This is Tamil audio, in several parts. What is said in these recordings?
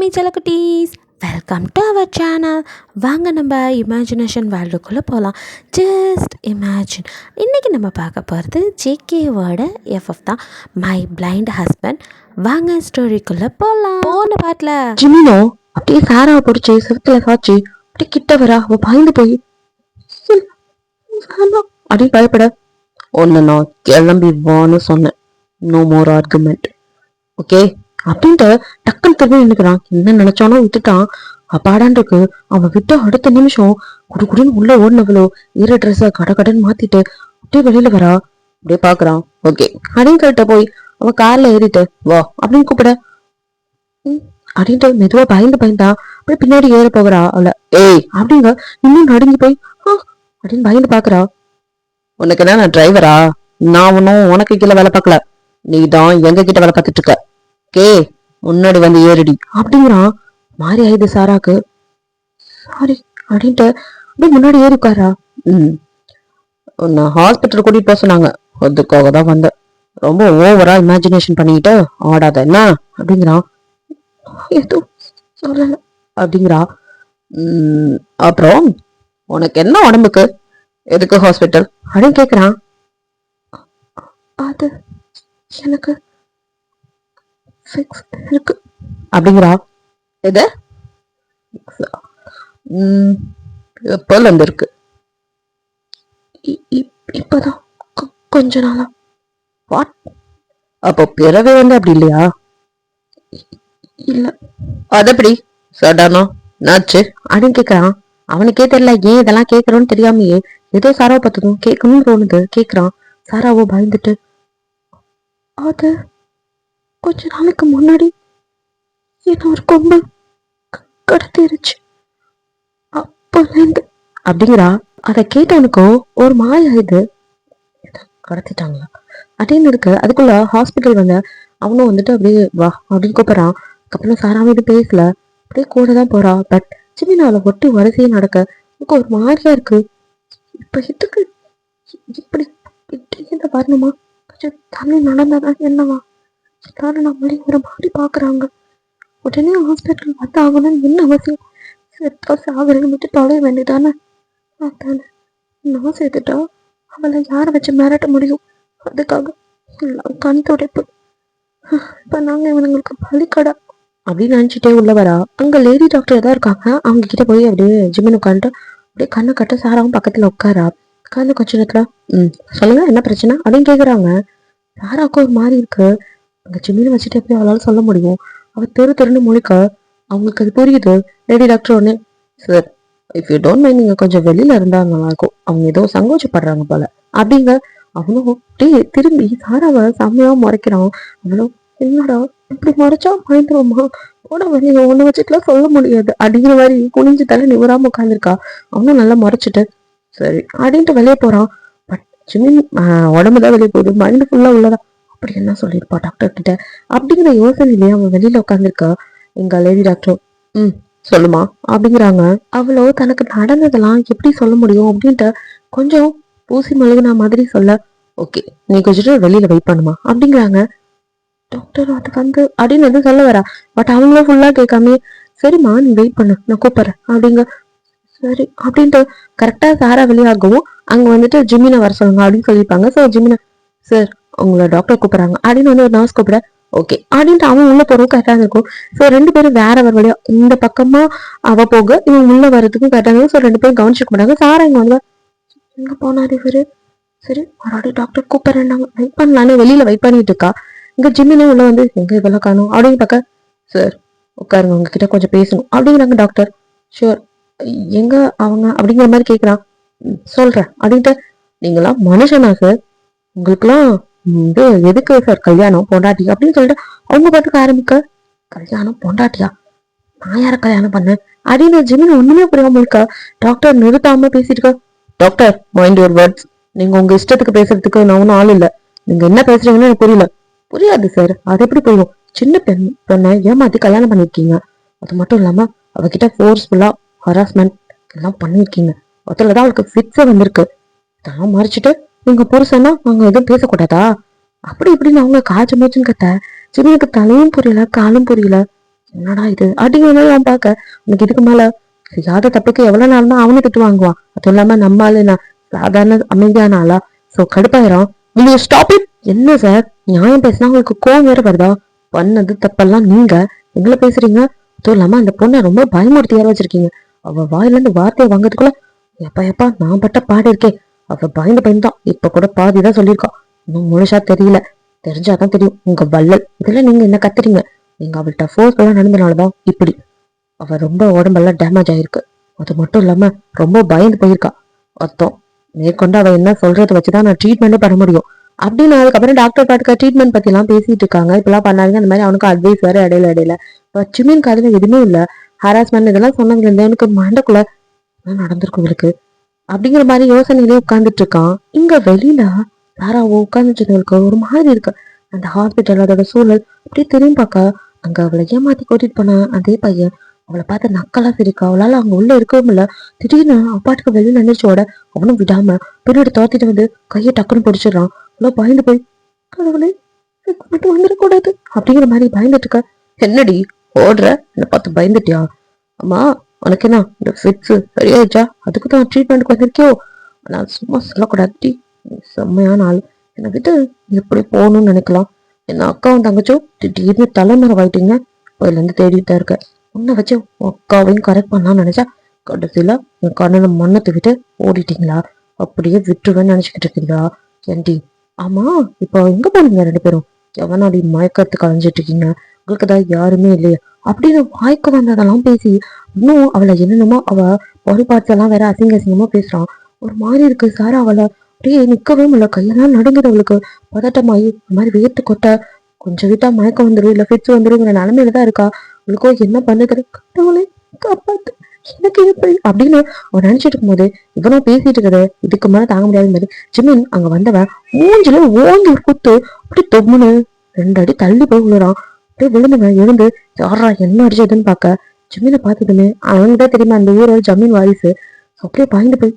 மாமி செல்லக்குட்டீஸ், வெல்கம் டு அவர் சேனல். வாங்க நம்ம இமேஜினேஷன் வேர்ல்டுக்குள்ளே போகலாம். Just imagine. இன்றைக்கி நம்ம பார்க்க போகிறது ஜேகேவோட எஃப்எஃப் தான், மை பிளைண்ட் ஹஸ்பண்ட். வாங்க ஸ்டோரிக்குள்ளே போகலாம். போன பாட்டில் ஜிமினோ அப்படியே சாராவை பிடிச்சி செவத்துல சாச்சு அப்படியே கிட்ட வரா. அவ பயந்து போய் அப்படியே பயப்பட, ஒன்னு நான் கிளம்பி வான்னு சொன்னேன், நோ மோர் ஆர்குமெண்ட், ஓகே அப்படின்ட்டு டக்குன்னு திரும்பி நின்னுக்கிறான். என்ன நினைச்சானோ விட்டுட்டான். அப்பாடான்ருக்கு. அவன் விட்டு அடுத்த நிமிஷம் குடுன்னு உள்ள ஓடினவளோ ஈர ட்ரெஸ்ஸ கடன்னு மாத்திட்டு அப்படியே வெளியில வரா. அப்படியே பாக்குறான். ஓகே அப்படின்னு கிட்ட போய் அவன் கார்ல ஏறிட்டு வா அப்படின்னு கூப்பிட, அப்படின்ட்டு மெதுவா பயந்தா அப்படியே பின்னாடி ஏற போகிறா. அவள ஏய் அப்படிங்க இன்னும் நடுங்கி போய் அப்படின்னு பயந்து பாக்குறா. உனக்கு என்ன, நான் டிரைவரா? நான் ஒன்னும் உனக்கு கீழே வேலை பார்க்கல, நீ தான் எங்க கிட்ட வேலை பார்த்துட்டு இருக்க, கே முன்னாடி வந்து ஏறிடி அப்படிங்கிறான். மாறி ஆயுது சாராக்கு. சாரி அப்படின்ட்டு அப்படியே முன்னாடி ஏறி உட்காரா. உன்னை ஹாஸ்பிட்டல் கூட்டிட்டு போக சொன்னாங்க, அதுக்காக தான் வந்த, ரொம்ப ஓவரா இமேஜினேஷன் பண்ணிக்கிட்டு ஆடாத என்ன அப்படிங்கிறான். எதுவும் சொல்லல அப்படிங்கிறா. அப்புறம் உனக்கு என்ன உடம்புக்கு, எதுக்கு ஹாஸ்பிட்டல் அப்படின்னு கேக்குறான். அது எனக்கு இருக்கு அப்படிங்கிறா. எது எப்பல இருந்து இருக்கு? இப்பதான் கொஞ்ச நாளா. வாட்? அப்போ பிறவே வந்து அப்படி இல்லையா? இல்ல. அது எப்படி சடானோ நாச்சு அப்படின்னு கேக்குறான். அவனுக்கே தெரியல ஏன் இதெல்லாம் கேக்குறோன்னு தெரியாமையே ஏதோ சாராவை பார்த்ததும் கேட்கணும்னு தோணுது. கேக்குறான். சாராவோ பயந்துட்டு, அது கொஞ்ச நாளைக்கு முன்னாடி என்ன ஒரு கொம்பு கடத்திருச்சு அப்பலேந்து அப்படிங்கிறா. அதை கேட்டவனுக்கோ ஒரு மாயாயுது, கடத்திட்டாங்களா அப்படின்னு இருக்கு. அதுக்குள்ள ஹாஸ்பிட்டல் வந்த அவனும் வந்துட்டு அப்படியே வா அப்படின்னு கூப்பிடுறான். அதுக்கப்புறம் சாராம இது பேசல, அப்படியே கூட தான் போறா. பட் சிமினால ஒட்டி வரிசையே நடக்க எனக்கு ஒரு மாதிரியா இருக்கு. இப்ப இதுக்கு இப்படி வரணுமா? கொஞ்சம் தண்ணி நடந்தாதான் என்னவா? எல்லாரும் நம்மளே ஒரு மாதிரி பாக்குறாங்க. உடனே ஹாஸ்பிட்டல் வந்து ஆகணும்னு என்ன அவசியம்? செத்தா சாகுறேன்னு விட்டு தொலைய வேண்டியதானே. அதானே நான் சேர்த்துட்டா அவளை யாரை வச்சு மிரட்ட முடியும்? அதுக்காக எல்லாம் கண் துடைப்பு. இப்ப நாங்க இவனுங்களுக்கு பலிக்கடா அப்படின்னு நினைச்சிட்டே உள்ள வரா. அங்க லேடி டாக்டர் தான் இருக்காங்க. அவங்க கிட்ட போய் அப்படியே ஜிம்மின் உட்காந்துட்டு அப்படியே கண்ணை கட்ட சாராவும் பக்கத்துல உட்காரா. உட்காந்து கொஞ்ச நேரத்துல சொல்லுங்க என்ன பிரச்சனை அப்படின்னு கேக்குறாங்க. சாராவுக்கு ஒரு மாதிரி இருக்கு. அங்க ஜிம்மினை வச்சுட்டு எப்படி அவளால சொல்ல முடியும்? அவ தெருன்னு முழிக்க அவங்களுக்கு அது புரியுது. லேடி டாக்டர் ஒண்ணு, sir if you don't mind நீங்க கொஞ்சம் வெளியில இருந்தா நல்லா இருக்கும், அவங்க ஏதோ சங்கோச்சப்படுறாங்க போல அப்படிங்க. அவனும் அப்படியே திரும்பி சாராவை செம்மையா முறைக்கிறான். அவனும் என்னடா இப்படி முறைச்சா பயந்துருமா, போட வெளியே ஒண்ணு வச்சுட்டுலாம் சொல்ல முடியாது அப்படிங்கிற மாதிரி குனிஞ்சு தலை நிவராம உட்காந்துருக்கா. அவனும் நல்லா முறைச்சிட்டு சரி அப்படின்ட்டு வெளியே போறான். பட் ஜிமின் உடம்புதான் வெளியே போகுது, மைண்டு ஃபுல்லா உள்ளதா. அப்படி என்ன சொல்லியிருப்பா டாக்டர் கிட்ட அப்படிங்கிற யோசனையிலேயே அவன் வெளியில உட்காந்துருக்கா. எங்க லேடி டாக்டர் சொல்லுமா அப்படிங்கிறாங்க. அவளோ தனக்கு நடந்ததெல்லாம் எப்படி சொல்ல முடியும் அப்படின்ட்டு கொஞ்சம் பூசி மழுகுன மாதிரி சொல்ல, ஓகே நீ கொஞ்சம் வெளியில வெயிட் பண்ணுமா அப்படிங்கிறாங்க. டாக்டர் அது வந்து அப்படின்னு வந்து சொல்ல வரா. பட் அவங்களும் ஃபுல்லா கேட்காம சரிம்மா நீ வெயிட் பண்ணு நான் கூப்பிடுறேன் அப்படிங்க. சரி அப்படின்ட்டு கரெக்டா சாரா வெளியாகவும் அங்க வந்துட்டு ஜிம்மினை வர சொல்லுங்க அப்படின்னு சொல்லியிருப்பாங்க. ஸோ ஜிம்மினை சார் உங்களை டாக்டர் கூப்பிடுறாங்க அப்படின்னு வந்து ஒரு நர்ஸ் கூப்பிட, ஓகே அப்படின்ட்டு அவன் உள்ள போறதும் கரெக்டா இருக்கும். ஸோ ரெண்டு பேரும் வேற வழியா இந்த பக்கமா அவ போக இவன் உள்ள வர்றதுக்கும் கரெக்டா இருக்கும். ஸோ ரெண்டு பேரும் கவனிச்சுக்க மாட்டாங்க. சாரா இங்க வந்து எங்க போனாரு இவரு, சரி மறுபடியும் டாக்டர் கூப்பிடுறேன்னாங்க. வெயிட் பண்ணலான்னு வெளியில வெயிட் பண்ணிட்டு இருக்கா. இங்க ஜிம்மினே உள்ள வந்து எங்க இதெல்லாம் காணும் அப்படின்னு பார்க்க, சார் உட்காருங்க உங்ககிட்ட கொஞ்சம் பேசணும் அப்படிங்கிறாங்க டாக்டர். ஷூர் எங்க அவங்க அப்படிங்கிற மாதிரி கேட்குறான். சொல்றேன் அப்படின்ட்டு, நீங்களாம் மனுஷனா சார், உங்களுக்குலாம் இது எதுக்கு சார் கல்யாணம் பொண்டாட்டி அப்படின்னு சொல்லிட்டு அவங்க பாட்டுக்கு ஆரம்பிக்க, கல்யாணம் பொண்டாட்டியா, நான் யார கல்யாணம் பண்ணேன் அப்படின்னு ஜிமின் ஒண்ணுமே புரியாம இருக்கா. டாக்டர் நிறுத்தாம பேசிட்டு இருக்க, டாக்டர் மைண்ட் யுவர் வேர்ட்ஸ், நீங்க உங்க இஷ்டத்துக்கு பேசுறதுக்கு நான் ஒன்னும் ஆள் இல்ல, நீங்க என்ன பேசுறீங்கன்னு எனக்கு புரியல. புரியாது சார், அது எப்படி புரியும்? சின்ன பெண்ணை ஏமாத்தி கல்யாணம் பண்ணிருக்கீங்க, அது மட்டும் இல்லாம அவகிட்ட ஃபோர்ஸ்ஃபுல்லா ஹராஸ்மெண்ட் எல்லாம் பண்ணிருக்கீங்க, அதுலதான் அவளுக்கு ஃபிட்ஸே வந்திருக்கு. இதெல்லாம் மறைச்சிட்டு நீங்க புருஷன்னா அவங்க எதுவும் பேசக்கூடாதா அப்படி இப்படின்னு அவங்க காய்ச்ச மூச்சுன்னு கத்த ஜிமினுக்கு தலையும் புரியல காலும் புரியல. என்னடா இது அப்படிங்கிற மாதிரி அவன் பார்க்க உனக்கு இதுக்கு மேல செய்யாத தப்புக்கு எவ்வளவு நாள் தான் அவனு திட்டு வாங்குவான். அதுவும் இல்லாம நம்ம ஆளு நான் சாதாரண அமைதியான ஆளா? சோ கடுப்பாயிரம். நீங்க ஸ்டாப் இட். என்ன சார் நியாயம் பேசினா உங்களுக்கு கோவம் வேற வருதா? பண்ணது தப்பெல்லாம் நீங்க எங்களை பேசுறீங்க. அதுவும் இல்லாம அந்த பொண்ணை ரொம்ப பயமுறுத்தி யார வச்சிருக்கீங்க. அவ வாயில இருந்து வார்த்தையை வாங்கறதுக்குள்ள எப்பா எப்பா நான் பட்ட பாடு இருக்கே. அவ பயந்து பயந்துதான் இப்ப கூட பாதிதான் சொல்லியிருக்கா. இன்னும் முழுசா தெரியல. தெரிஞ்சாதான் தெரியும் உங்க வள்ளல். இதுல நீங்க என்ன கத்துறீங்க? நீங்க அவள்கிட்ட ஃபோர்ஸ்ஃபுல்லா நடந்தனாலதான் இப்படி. அவ ரொம்ப உடம்பெல்லாம் டேமேஜ் ஆயிருக்கு. அது மட்டும் இல்லாம ரொம்ப பயந்து போயிருக்கா. அர்த்தம் மேற்கொண்டு அவ என்ன சொல்றத வச்சுதான் நான் ட்ரீட்மெண்டே பண்ண முடியும் அப்படின்னு. அதுக்கப்புறம் டாக்டர் பாட்டுக்க ட்ரீட்மெண்ட் பத்தி எல்லாம் பேசிட்டு இருக்காங்க. இப்பெல்லாம் பண்ணாதீங்க அந்த மாதிரி. அவனுக்கு அட்வைஸ் வேற இடையில இடையில. சிமின் காதுல எதுவுமே இல்ல. ஹராஸ்மெண்ட் இதெல்லாம் சொன்னதுல இருந்து எனக்கு மண்டக்குள்ள நடந்திருக்கும் இவருக்கு அப்படிங்கிற மாதிரி யோசனையிலே உட்கார்ந்துட்டு இருக்கான். இங்க வெளியில சாரா உட்கார்ந்துட்டு இருந்தவளுக்கு ஒரு மாதிரி இருக்கு. அந்த ஹாஸ்பிட்டல் அதோட சூழல் அப்படியே திரும்பி பார்க்க அங்க அவளை ஏமாத்தி கூட்டிட்டு போன அதே பையன் அவளை பார்த்து நக்கலா சிரிக்கா. அவளால அங்க உள்ள இருக்கவும் இல்ல. திடீர்னு அப்பாட்டுக்கு வெளியில நினைச்சோட அவனும் விடாம பின்னாடி தோத்திட்டு வந்து கையை டக்குன்னு பிடிச்சிடறான். அவ்வளவு பயந்து போய் கடவுளே மட்டும் வந்துடக்கூடாது அப்படிங்கிற மாதிரி பயந்துட்டு இருக்க. என்னடி ஓடுற? என்ன பார்த்து பயந்துட்டியா? அம்மா உனக்கு என்ன இந்த ஃபிட்ஸ் சரியாயிடுச்சா? அதுக்குதான் ட்ரீட்மெண்ட்டுக்கு வந்திருக்கியோ? நான் சும்மா சொல்லக்கூடாது. செம்மையான ஆள். என்னை விட்டு எப்படி போகணும்னு நினைக்கலாம். என்ன அக்காவும் தங்கச்சும் திடீர்னு தலைமறை ஆயிட்டீங்க. அதுல இருந்து தேடிட்டு இருக்க. உன்னை வச்சு அக்காவையும் கரெக்ட் பண்ணலாம்னு நினைச்சா கடைசியில என் கண்ணனை மண்ணத்தை விட்டு ஓடிட்டீங்களா? அப்படியே விட்டுருவேன்னு நினைச்சுக்கிட்டு இருக்கீங்களா? ஏன்டி ஆமா இப்போ எங்க போனீங்க ரெண்டு பேரும்? எவனாடி மயக்கத்துக்கு அலைஞ்சிட்டு இருக்கீங்க? உங்களுக்கு தான் யாருமே இல்லையா அப்படின்னு வாய்க்கு வந்ததெல்லாம் பேசி இன்னும் அவளை என்னென்னமோ அவ பாடி பார்ட்ஸ் எல்லாம் வேற அசிங்க அசிங்கமா பேசுறான். ஒரு மாதிரி இருக்கு சார். அவளை அப்படியே நிக்கவே முடியல. கையெல்லாம் நடுங்குது அவளுக்கு. பதட்டமாயி இந்த மாதிரி வேர்த்து கொட்ட கொஞ்சம் விட்டா மயக்கம் வந்துடும் இல்ல ஃபிட்ஸ் வந்துருங்கிற நிலைமையில தான் இருக்கா. அவளுக்கோ என்ன பண்ணுது கடவுளே காப்பாத்து எனக்கு எப்படி அப்படின்னு அவன் நினைச்சிட்டு இருக்கும் போது இவனும் பேசிட்டு இருக்குது. இதுக்கு மேல தாங்க முடியாத மாதிரி ஜிமின் அங்க வந்தவன் மூஞ்சில ஓங்கி ஒரு குத்து அப்படி தொம்முன்னு 2 அடி தள்ளி போய் விழுறான். அப்படியே விழுந்தவன் எழுந்து யாரா என்ன அடிச்சதுன்னு பாக்க ஜமீனை பார்த்ததுமே அவனுக்குதான் தெரியுமா அந்த ஊரோட ஜமீன் வாரிசு. அப்படியே பாய்ந்து போய்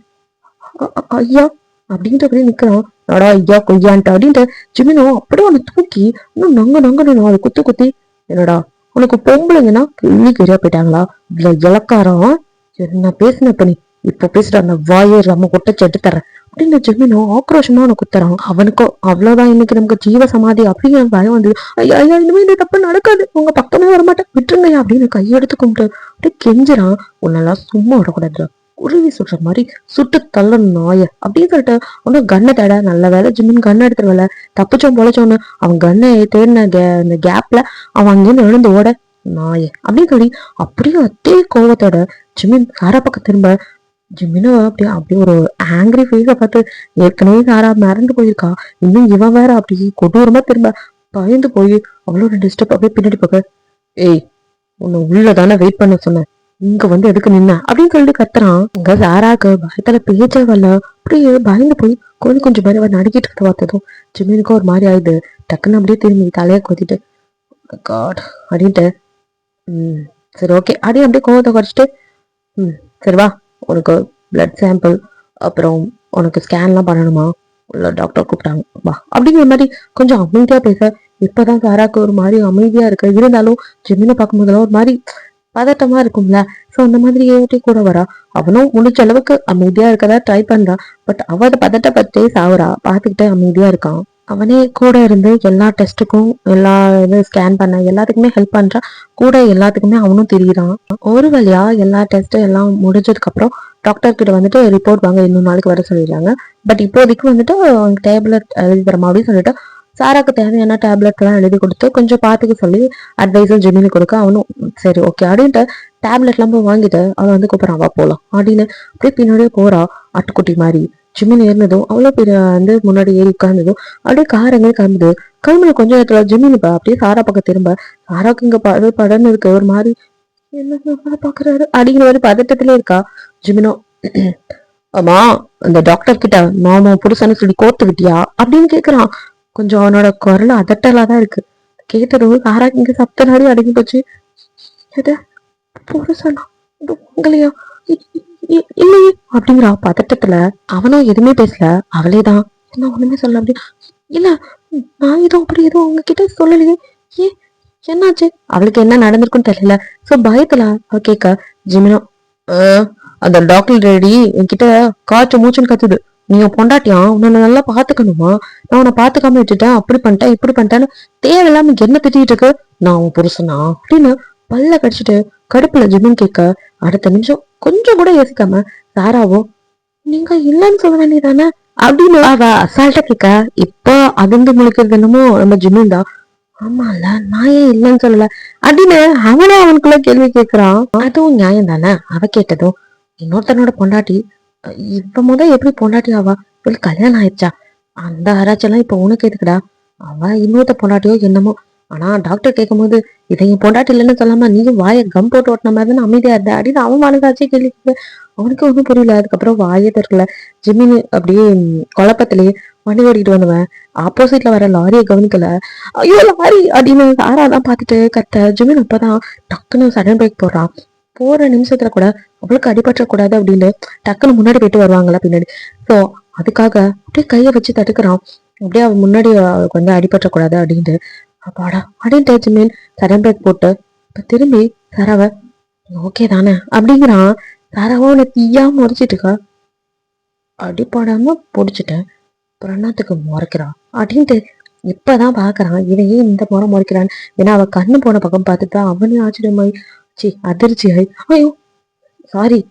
ஐயா அப்படின்ட்டு அப்படியே நிக்கிறான். அடா ஐயா கொய்யான்ட்டு அப்படின்ட்டு ஜிமினும் அப்படியே அவனை தூக்கி இன்னும் நொங்க அதை குத்தி குத்தி என்னடா உனக்கு பொம்பளைங்கன்னா கிள்ளி கரியா போயிட்டாங்களா? இவ்வளவு இலக்காரம் என்ன பேசின பண்ணி இப்ப பேசுற அந்த வாயை நம்ம கொட்டச்சு எடுத்து தர்றேன் அப்படின்னு ஜெமினும் ஆக்ரோஷமா அவனை குத்துறான். அவனுக்கும் அவ்வளவுதான் இன்னைக்கு நமக்கு ஜீவ சமாதி அப்படிங்கிற பயம் வந்து ஐயா ஐயா இனிமே இந்த தப்பு நடக்காது உங்க பக்கமே வரமாட்டேன் விட்டுருங்கய்யா அப்படின்னு கையெடுத்து கும்பிட்டு அப்படியே கெஞ்சுறான். உன்னெல்லாம் சும்மா விடக்கூடாது குருவி சுடுற மாதிரி சுட்டு தள்ள நாய அப்படின்னு சொல்லிட்டு அவனும் கண்ணை தேட. நல்ல வேலை ஜிம்மின் கண்ணை எடுத்துட்டு வரல. தப்பிச்சோம் பொழைச்சோன்னு அவன் கண்ணை தேடின அந்த கேப்ல அவன் அங்கேருந்து எழுந்து ஓட நாய அப்படின்னு சொல்லி அப்படியே அதே கோவத்தோட ஜிம்மின் சாரா பக்கம் திரும்ப ஜிம்மினும் அப்படியே ஒரு ஆங்கிரி ஃபேஸ பார்த்து ஏற்கனவே சாரா மறந்து போயிருக்கா. இன்னும் இவன் வேற அப்படி கொடூரமா திரும்ப பயந்து போய் அவளோட டிஸ்டர்ப் அப்படியே பின்னாடி போக ஏய் உன்னை உள்ளதானே வெயிட் பண்ண சொன்னேன் இங்க வந்து எதுக்கு நின்ன அப்படின்னு சொல்லிட்டு கத்துறான். இங்க சாராக்கு பயத்துல பேச்சே வரல. அப்படியே பயந்து போய் கொஞ்சம் பேர் நடுக்கிட்டு இருக்க பார்த்ததும் ஜிம்மினுக்கும் ஒரு மாதிரி ஆயிடுது. டக்குன்னு அப்படியே திரும்பி தலையை கொத்திட்டு காட் அப்படின்ட்டு சரி ஓகே அப்படியே கோவத்தை குறைச்சிட்டு சரி வா உனக்கு பிளட் சாம்பிள் அப்புறம் உனக்கு ஸ்கேன்லாம் பண்ணணுமா உள்ள டாக்டர் கூப்பிட்டாங்க வா அப்படிங்கிற மாதிரி கொஞ்சம் அமைதியா பேச. இப்பதான் சாராக்கு ஒரு மாதிரி அமைதியா இருக்கு. இருந்தாலும் ஜிம்மினை பார்க்கும்போதெல்லாம் ஒரு மாதிரி பதட்டமா இருக்கும்ல. சோ அந்த மாதிரி ஏற்றி கூட வரா. அவனும் முடிஞ்ச அளவுக்கு அமைதியா இருக்கதா ட்ரை பண்றான். பட் அவ பதட்ட பத்தே சாவுறா. பாத்துக்கிட்டே அமைதியா இருக்கான். அவனே கூட இருந்து எல்லா டெஸ்ட்டுக்கும் எல்லா இது ஸ்கேன் பண்ண எல்லாத்துக்குமே ஹெல்ப் பண்றான். கூட எல்லாத்துக்குமே அவனும் தெரியுறான். ஒரு வழியா எல்லா டெஸ்ட் எல்லாம் முடிஞ்சதுக்கு அப்புறம் டாக்டர் கிட்ட வந்துட்டு ரிப்போர்ட் வாங்க இன்னும் நாளைக்கு வர சொல்லிடுறாங்க. பட் இப்போதைக்கு வந்துட்டு டேப்லெட் எழுதி தரமா அப்படின்னு சொல்லிட்டு சாராக்கு தேவையான டேப்லெட் எல்லாம் எழுதி கொடுத்து கொஞ்சம் பாத்துக்க சொல்லி அட்வைஸும் ஜெமினி கொடுக்க அவனும் சரி ஓகே அப்படின்ட்டு டேப்லெட் எல்லாம் போய் வாங்கிட்டு அவன் வந்து கூப்பிடறான் வா போலாம் அப்படின்னு அப்படியே பின்னாடியே போறா ஆட்டுக்குட்டி மாதிரி. ஜிமின் ஏறினதும் அவ்வளோ பேர் வந்து முன்னாடி ஏறி உட்கார்ந்ததும் அப்படியே கார் எங்கே கிளம்புது. கிளம்புன கொஞ்ச நேரத்துல ஜிமின் அப்படியே சாரா பக்கம் திரும்ப சாராக்கு இங்க படன்னு இருக்கு. ஒரு மாதிரி என்ன பாக்குறாரு அப்படிங்கிற மாதிரி பதட்டத்திலே இருக்கா. ஜிமினோ ஆமா அந்த டாக்டர் கிட்ட மாமா புருஷன்னு சொல்லி கோர்த்து விட்டியா அப்படின்னு கேக்குறான். கொஞ்சம் அவனோட குரல் அதட்டலாதான் இருக்கு. கேட்டதும் சாராக்கு இங்க சப்த நாடி அடங்கி போச்சு. எது புருஷனா உங்களையா இல்லையே அப்படிங்கிற பதட்டத்துல அவனும் எதுவுமே பேசல. அவளேதான் என்ன ஒண்ணுமே சொல்ல அப்படி இல்ல நான் எதுவும் அப்படி எதுவும் உங்ககிட்ட சொல்லலையே. ஏன் என்னாச்சு, அவளுக்கு என்ன நடந்திருக்குன்னு தெரியல. சோ பயத்துல அவ கேட்க, ஜிமினோ அந்த டாக்டர் ரெடி என்கிட்ட காய்ச்ச மூச்சுன்னு கத்துது. நீ உன் பொண்டாட்டியா, உன்னை நல்லா பாத்துக்கணுமா, நான் உன்னை பாத்துக்காம விட்டுட்டேன், அப்படி பண்ணிட்டேன் இப்படி பண்ணிட்டேன்னு தேவையில்லாம என்ன திட்டிட்டு இருக்கு, நான் உன் புருஷனா அப்படின்னு பல்ல கடிச்சிட்டு கடுப்புல ஜிமின் கேட்க, அடுத்த நிமிஷம் கொஞ்சம் கூட யோசிக்காம சாராவோ, நீங்க இல்லைன்னு சொல்ல வேண்டியதானே அப்படின்னு அவ அசால்ட்டா கேட்க, இப்போ அதிர்ந்து முழிக்கிறது என்னமோ நம்ம ஜிமின் தான். ஆமால, நான் ஏன் இல்லைன்னு சொல்லல அப்படின்னு அவனே அவனுக்குள்ள கேள்வி கேட்கிறான். அதுவும் நியாயம் தானே, அவ கேட்டதும். இன்னொருத்தனோட பொண்டாட்டி, இப்ப எப்படி பொண்டாட்டி ஆவா, இவளுக்கு கல்யாணம் ஆயிடுச்சா, அந்த ஆராய்ச்செல்லாம் இப்ப உனக்கு எதுக்குடா, அவ இன்னொருத்த பொண்டாட்டியோ என்னமோ. ஆனா டாக்டர் கேட்கும் போது இதை என் பொண்டாட்டி இல்லைன்னு சொல்லாம நீயும் வாயை கம் போட்டு ஓட்டின மாதிரி தானே அமைதியா இருந்த அப்படின்னு அவன் மனசாச்சு கேள்வி கேட்க, அவனுக்கு ஒன்றும் புரியல. அதுக்கப்புறம் வாயே தெரியல. ஜிமினி அப்படியே குழப்பத்திலேயே வண்டி ஓடிட்டு வந்தவன் ஆப்போசிட்ல வர லாரியை கவனிக்கல. ஐயோ லாரி அப்படின்னு சாராதான் பார்த்துட்டு கத்த, ஜிமின் அப்பதான் டக்குன்னு சடன் பிரேக் போடுறான். போற நிமிஷத்துல கூட அவளுக்கு அடிபற்ற கூடாது அப்படின்னு டக்குன்னு முன்னாடி போயிட்டு வருவாங்களா பின்னாடி. ஸோ அதுக்காக அப்படியே கையை வச்சு தடுக்கிறான். அப்படியே அவன் முன்னாடி அவளுக்கு வந்து அடிபற்ற கூடாது அப்படின்ட்டு. அப்பாடா அப்படின்ட்டு ஜிமின் சடன் பிரேக் போட்டு இப்ப திரும்பி சாராவ ஓகே தானே அப்படிங்கிறான். சாராவோ உன்னை தீயா முறைச்சிட்டு இருக்கா, அடிப்படாம பொடிச்சிட்டேன் அப்புறம் என்னத்துக்கு முறைக்கிறான் அப்படின்ட்டு இப்பதான் பாக்குறான் இவன் ஏன் இந்த முறை முறைக்கிறான். ஏன்னா அவ கண்ணு போன பக்கம் பார்த்துட்டு அவனே ஆச்சரியமாய் அதிர்ச்சி ஆயி, ஐயோ சாரி,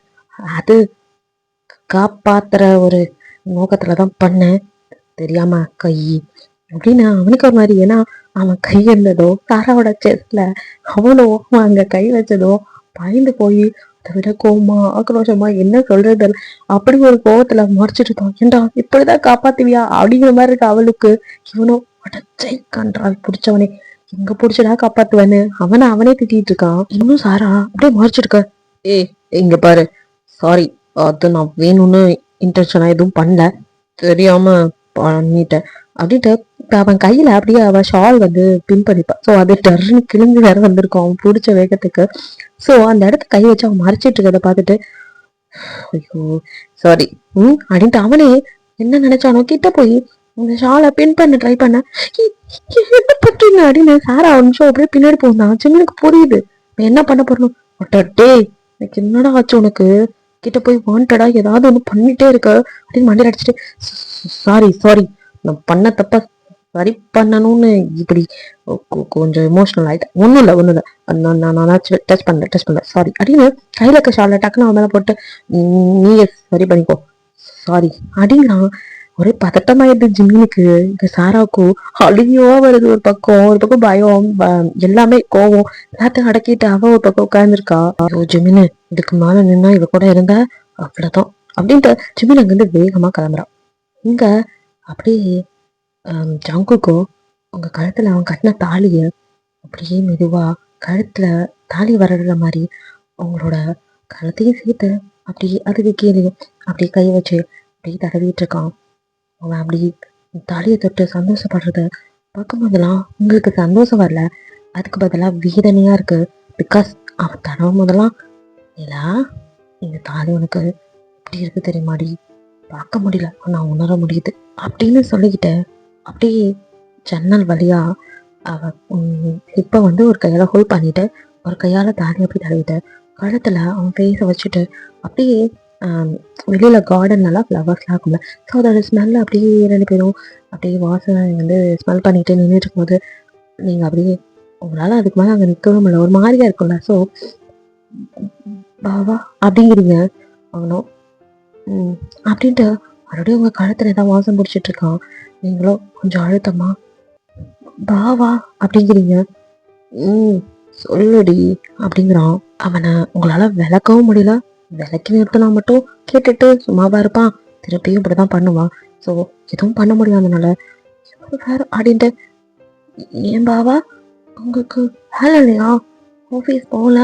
அது காப்பாத்துற ஒரு நோக்கத்துலதான் பண்ணேன், தெரியாம கை அப்படின்னு அவனுக்கு ஒரு மாதிரி. ஏன்னா அவன் கை இருந்ததோ சாராவோட செஸ்ட்ல, அவனும் அங்க கை வச்சதோ பயந்து போய் அதை விட கோவமா ஆக்ரோஷமா என்ன சொல்றது அப்படி ஒரு கோவத்துல மறைச்சிட்டு இருக்கோம். ஏண்டா இப்படிதான் காப்பாத்துவியா அப்படிங்கிற மாதிரி இருக்கு அவளுக்கு. இவனும் அடச்சை கன்றால் பிடிச்சவனே, எங்க பிடிச்சடா காப்பாத்துவேன்னு அவனே திட்டிட்டு இருக்கான். இன்னும் சாரா அப்படியே மறைச்சிருக்க, ஏய் இங்க பாரு, சாரி, அது நான் வேணும்னு இன்டென்ஷனா எதுவும் பண்ணல, தெரியாம பண்ணிட்டேன் அப்படின்ட்டு. அவன் கையில அப்படியே அவ ஷால் வந்து பின் பண்ணிப்பா. ஸோ அது டர்னு கிழிஞ்சு வேற வந்திருக்கும் அவன் பிடிச்ச வேகத்துக்கு. ஸோ அந்த இடத்த கை வச்சு அவன் மறைச்சிட்டு இருக்கிறத பார்த்துட்டு, ஐயோ சாரி அப்படின்ட்டு அவனே என்ன நினைச்சானோ கிட்ட போய் இந்த ஷாலை பின் பண்ண ட்ரை பண்ண, என்ன பண்றீங்க அப்படின்னு சாரா ஒரு நிமிஷம் அப்படியே பின்னாடி போனான். சின்னனுக்கு புரியுது என்ன பண்ண போறணும். டே எனக்கு என்னடா ஆச்சு உனக்கு, கிட்ட போய் வாண்டடா ஏதாவது ஒண்ணு பண்ணிட்டே இருக்க அப்படின்னு மண்டியில் அடிச்சுட்டு, சாரி நான் பண்ண தப்ப சரி பண்ணணும்னு இப்படி கொஞ்சம் எமோஷனல் ஆயிட்டேன், ஒண்ணும் இல்லை நான் டச் பண்ணல சாரி அப்படின்னு கையில இருக்க ஷாலை டக்குன்னு அவன் மேல போட்டு, நீயே சரி பண்ணிக்கோ சாரி அப்படிங்கிறான். ஒரே பதட்டமாயிடுது ஜிம்மினுக்கு. இந்த சாராவுக்கும் அழுகியவா வருது, ஒரு பக்கம் பயம், எல்லாமே கோவம் எல்லாத்தையும் அடக்கிட்டு அவ ஒரு பக்கம் உட்கார்ந்துருக்கா. ஐயோ ஜிமினு, இதுக்கு மேல நின்னா இவ கூட இருந்தா அவ்வளவுதான் அப்படின்ட்டு ஜிமின் அங்கிருந்து வேகமா கிளம்புறான். இங்க அப்படியே ஜங்குக்கோ உங்க கழுத்துல அவன் கட்டின தாலிய அப்படியே மெதுவா கழுத்துல தாலி வரடுற மாதிரி அவங்களோட கழுத்தையும் சேர்த்து அப்படியே அதுக்கு கீழே அப்படியே கை வச்சு அப்படியே தடவிட்டு இருக்கான். அவன் அப்படி தாலியை தொட்டு சந்தோஷப்படுறத பார்க்கும்போதெல்லாம் உங்களுக்கு சந்தோஷம் வரல, அதுக்கு பதிலாக வேதனையா இருக்கு. பிகாஸ் அவன் தடவும் போதெல்லாம் இல்லா இந்த தாலி உனக்கு எப்படி இருக்கு தெரியுமாடி, பார்க்க முடியல நான் உணர முடியுது அப்படின்னு சொல்லிக்கிட்டு அப்படியே ஜன்னல் வழியா அவ இப்ப வந்து ஒரு கையால ஹோல்ட் பண்ணிட்டு ஒரு கையால தாலி அப்படி தடவிட்டு கழுத்துல அவன் ஃபேஸை வச்சுட்டு அப்படியே வெளியில கார்டன் நல்லா ஃப்ளவர்ஸ்லாம் இருக்கும்ல, ஸோ அதோட ஸ்மெல் அப்படியே ரெண்டு பேரும் அப்படியே வாசனை வந்து ஸ்மெல் பண்ணிட்டு நின்றுட்டு இருக்கும்போது நீங்க அப்படியே உங்களால அதுக்கு மேலே அங்கே நிற்கவும் இல்லை, ஒரு மாதிரியா இருக்கும்ல. ஸோ பாவா அப்படிங்கிறீங்க அவனும் அப்படின்ட்டு மறுபடியும் உங்க கழுத்துல ஏதாவது வாசம் பிடிச்சிட்டு இருக்கான். நீங்களும் கொஞ்சம் அழுத்தமா பாவா அப்படிங்கிறீங்க. சொல்லுடி அப்படிங்கிறான். அவனை உங்களால விளக்கவும் முடியல, விளக்கி நிறுத்தினா மட்டும் கேட்டுட்டு சும்மாவா இருப்பான், திருப்பியும் இப்படிதான் பண்ணுவான். ஸோ எதுவும் பண்ண முடியாதனால வேற அப்படின்ட்டு, ஏன் பாவா உங்களுக்கு வேலை இல்லையா, ஆஃபீஸ் போகல,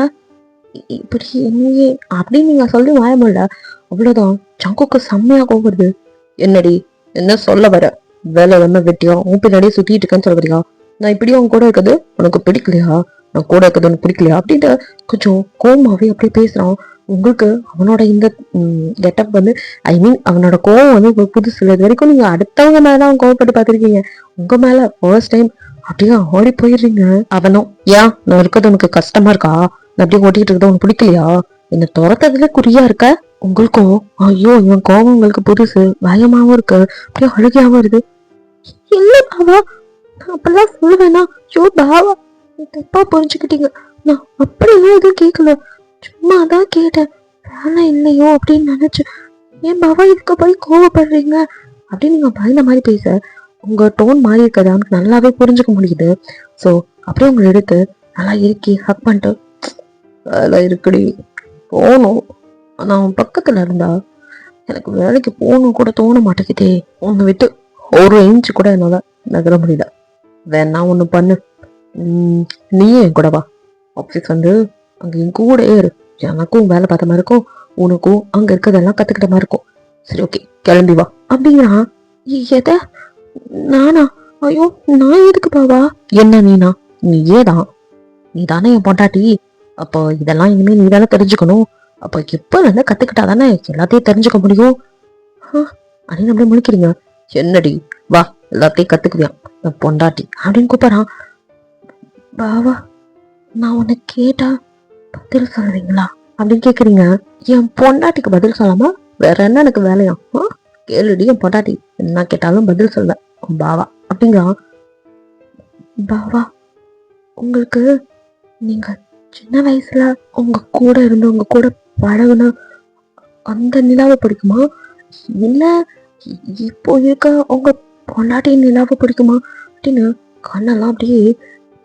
இப்படி என்னையே அப்படின்னு நீங்க சொல்லி வாய முடியல. அவ்வளவுதான் ஜங்குக்கு செம்மையா கோபுறது. என்னடி என்ன சொல்ல வர, வேலை வேணா வெட்டியா உன் பின்னாடியே சுத்திட்டு இருக்கேன்னு சொல்ல வரியா, நான் இப்படி அவங்க கூட இருக்குது உனக்கு பிடிக்கலையா, நான் கூட இருக்கிறது உனக்கு பிடிக்கலையா அப்படின்ட்டு கொஞ்சம் கோவமாவே அப்படி பேசுறான். உங்களுக்கு அவனோட இந்த கெட்டப் வந்து ஐ மீன் அவனோட கோவம் வந்து புதுசு இல்லை. இது வரைக்கும் நீங்க அடுத்தவங்க மேலதான் கோவப்பட்டு பார்த்துருக்கீங்க, உங்க மேல ஃபர்ஸ்ட் டைம் அப்படியே ஓடி போயிடுறீங்க. அவனும் ஏன் நான் இருக்கிறது உனக்கு கஷ்டமா இருக்கா, நான் அப்படியே ஓட்டிட்டு இருக்கிறது உனக்கு பிடிக்கலையா, என்ன துரத்ததுல குறியா இருக்க. உங்களுக்கும் ஐயோ இவன் கோபம் உங்களுக்கு புதுசு, பயமாவும் இருக்கு, அப்படியே அழுகையாவும் இருக்கு. இல்ல பாவா, நான் அப்பெல்லாம் சொல்லுவேனா, ஐயோ பாவா தப்பா புரிஞ்சுக்கிட்டீங்க, நான் அப்படியெல்லாம் எதுவும் கேட்கல, சும்மாதான் கேட்டேன், வேலை இல்லையோ அப்படின்னு நினைச்சேன். ஏன் பாவா இதுக்கு போய் கோவப்படுறீங்க அப்படின்னு நீங்க பயந்த மாதிரி பேச உங்க டோன் மாறி இருக்கிறது அவனுக்கு நல்லாவே புரிஞ்சுக்க முடியுது. ஸோ அப்படியே உங்களை எடுத்து நல்லா இறுக்கி ஹக் பண்ணிட்டு, வேலை இருக்குடி போகணும், ஆனா அவன் பக்கத்துல இருந்தா எனக்கு வேலைக்கு போகணும் கூட தோண மாட்டேங்குதே, உன்னை விட்டு ஒரு இன்ச்சு கூட என்னால நகர முடியல, வேணா ஒண்ணு பண்ணு, நீயே என் கூட வா, ஆஃபீஸ் வந்து அங்க என் கூட ஏறு, எனக்கும் வேலை பார்த்த மாதிரி இருக்கும், உனக்கும் அங்க இருக்கிறதெல்லாம் கத்துக்கிட்ட மாதிரி இருக்கும், சரி ஓகே கிளம்பி வா அப்படிங்கிறான். எத நானா, ஐயோ நான் எதுக்கு பாவா, என்ன நீனா, நீயே தான், நீ தானே என் பொண்டாட்டி, அப்போ இதெல்லாம் இனிமே நீ தானே தெரிஞ்சுக்கணும், அப்போ எப்ப இருந்து கத்துக்கிட்டாதானே எல்லாத்தையும் தெரிஞ்சுக்க முடியும் அப்படின்னு அப்படியே முழிக்கிறீங்க. என்னடி வா எல்லாத்தையும் கத்துக்குவியான் என் பொண்டாட்டி அப்படின்னு கூப்பிடுறான். பாவா நான் உன்னை கேட்டா பதில் சொல்றீங்களா அப்படின்னு கேக்குறீங்க. என் பொண்டாட்டிக்கு பதில் சொல்லாம வேற என்ன எனக்கு வேலையா, கேளுடி என் பொண்டாட்டி என்ன கேட்டாலும் பதில் சொல்ல பாவா அப்படிங்கிறான். பாவா உங்களுக்கு நீங்க சின்ன வயசுல உங்க கூட இருந்து உங்க கூட பழகுன அந்த நிலாவை பிடிக்குமா, இல்ல இப்போ இருக்க உங்க பொண்டாட்டி நிலாவை பிடிக்குமா அப்படின்னு கண்ணெல்லாம் அப்படியே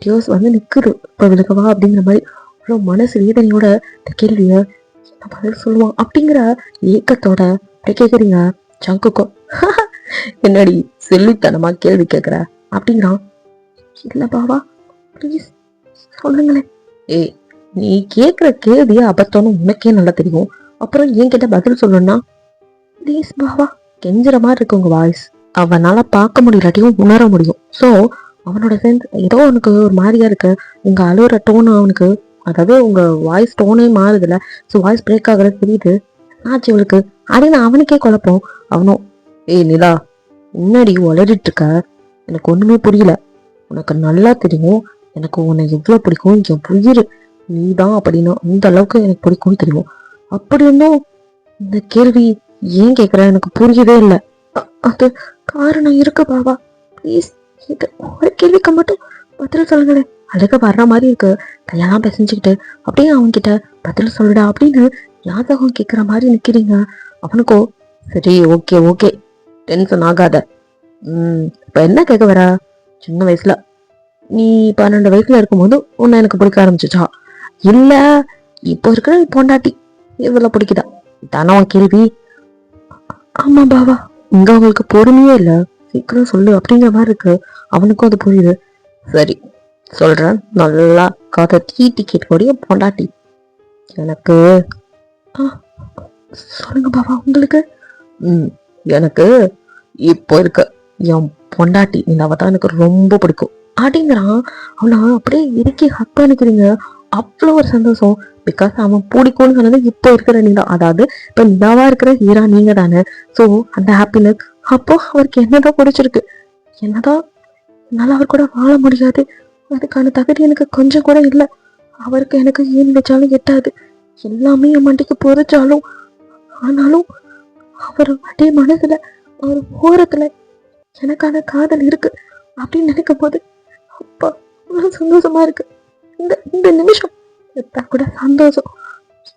டியோஸ் வந்து நிக்குது. இப்ப விலகவா அப்படிங்கிற மாதிரி அவ்வளோ மனசு வேதனையோட இந்த கேள்விய என்ன பதில் சொல்லுவான் அப்படிங்கிற ஏக்கத்தோட அப்படியே கேக்குறீங்க. சங்குக்கும் என்னடி செல்லித்தனமா கேள்வி கேக்குற அப்படிங்கிறான். இல்ல பாவா ப்ளீஸ் சொல்லுங்களேன். ஏய் நீ கேக்குற கேள்விய அபத்தம்னு உனக்கே நல்லா தெரியும், அப்புறம் என்கிட்ட பதில் சொல்லணும்னா ப்ளீஸ் பாவா, கெஞ்சுற மாதிரி இருக்கு உங்க வாய்ஸ், அவனால பார்க்க முடியலாட்டியும் உணர முடியும். ஸோ அவனோட சென்ஸ் ஏதோ உனக்கு ஒரு மாதிரியா இருக்கு, உங்க அழுகுற டோன் அவனுக்கு, அதாவது உங்க வாய்ஸ் டோனே மாறுதுல, ஸோ வாய்ஸ் பிரேக் ஆகுறது தெரியுது, ஆச்சு இவளுக்கு அப்படின்னு அவனுக்கே குழப்பம். அவனும் ஏய் நிலா முன்னாடி உளறிட்டு இருக்க, எனக்கு ஒண்ணுமே புரியல, உனக்கு நல்லா தெரியும் எனக்கு உன்னை எவ்வளவு பிடிக்கும், என் உயிர் நீதான் அப்படின்னு அந்த அளவுக்கு எனக்கு பிடிக்கும்னு தெரியும், அப்படி இருந்தும் இந்த கேள்வி ஏன் கேக்குற எனக்கு புரியவே இல்லை. அது காரணம் இருக்கு பாவா, ப்ளீஸ் இது ஒரு கேள்விக்கு மட்டும் பதில் சொல்லுங்களேன். அழக வர்ற மாதிரி இருக்கு, கையெல்லாம் பிசைஞ்சுக்கிட்டு அப்படியே அவன்கிட்ட பதில் சொல்லுடா அப்படின்னு யாதகம் கேட்குற மாதிரி நிக்கிறீங்க. அவனுக்கோ சரி ஓகே ஓகே டென்ஷன் ஆகாத, இப்ப என்ன கேட்க வர, சின்ன வயசுல நீ 12 வயசுல இருக்கும்போது உன்னை எனக்கு பிடிக்க ஆரம்பிச்சுச்சா, இல்ல இப்போ இருக்கிற பொண்டாட்டி இவ்வளவு பிடிக்குதா, தானே உன் கேள்வி. ஆமா பாவா, இங்க அவங்களுக்கு பொறுமையே இல்ல, சீக்கிரம் சொல்லு அப்படிங்கிற மாதிரி இருக்கு. அவனுக்கும் அது புரியுது. சரி சொல்றேன், நல்லா காதை தீட்டி கேட்கக்கூடிய பொண்டாட்டி எனக்கு, சொல்லுங்க பாவா உங்களுக்கு. எனக்கு இப்போ இருக்க என் பொண்டாட்டி நிலாவை தான் எனக்கு ரொம்ப பிடிக்கும் அப்படிங்கிறான். அவனா அப்படியே இறுக்கி ஹக் பண்ணிக்கிறீங்க. அவ்வளோ ஒரு சந்தோஷம், பிகாஸ் அவன் பிடிக்கும்னு சொன்னது இப்போ இருக்கிற நிலா, அதாவது இப்போ நிலாவா இருக்கிற ஹீரா நீங்க தானே. ஸோ அந்த ஹாப்பினஸ் அப்போ அவருக்கு என்னதான் பிடிச்சிருக்கு, என்னதான் என்னால அவர் கூட வாழ முடியாது, அதுக்கான தகுதி எனக்கு கொஞ்சம் கூட இல்லை, அவருக்கு எனக்கு ஏன் வச்சாலும் எட்டாது, எல்லாமே என் மண்டிக்கு பொறிச்சாலும், ஆனாலும் அவர் அப்படியே மனசுல அவர் ஓரத்துல எனக்கான காதல் இருக்கு அப்படின்னு நினைக்கும் போது அப்பா சந்தோஷமா இருக்கு. இந்த இந்த நிமிஷம் கூட சந்தோஷம்,